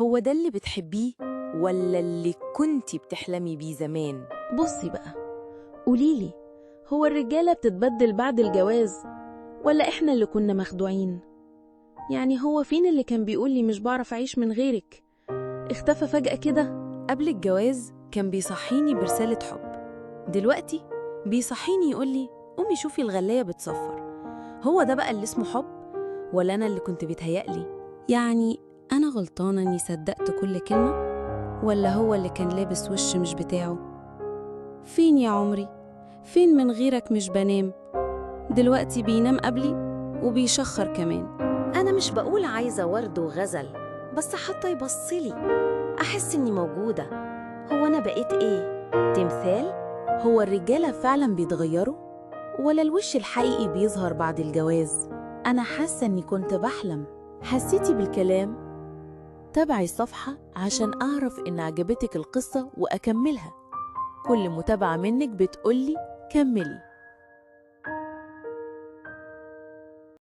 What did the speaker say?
هو ده اللي بتحبيه ولا اللي كنتي بتحلمي بيه زمان؟ بصي بقى، قوليلي، هو الرجالة بتتبدل بعد الجواز ولا إحنا اللي كنا مخدوعين؟ يعني هو فين اللي كان بيقولي مش بعرف أعيش من غيرك؟ اختفى فجأة كده. قبل الجواز كان بيصحيني برسالة حب، دلوقتي بيصحيني يقولي قومي شوفي الغلاية بتصفر. هو ده بقى اللي اسمه حب ولا أنا اللي كنت بيتهيألي؟ يعني أنا غلطانة إني صدقت كل كلمة، ولا هو اللي كان لابس وش مش بتاعه؟ فين يا عمري؟ فين من غيرك مش بنام؟ دلوقتي بينام قبلي وبيشخر كمان. أنا مش بقول عايزة ورد وغزل، بس حتى يبصلي أحس إني موجودة. هو أنا بقيت إيه؟ تمثال؟ هو الرجالة فعلا بيتغيروا ولا الوش الحقيقي بيظهر بعد الجواز؟ أنا حاسة إني كنت بحلم. حسيتي بالكلام؟ تابعي الصفحة عشان أعرف إن عجبتك القصة وأكملها. كل متابعة منك بتقولي كملي.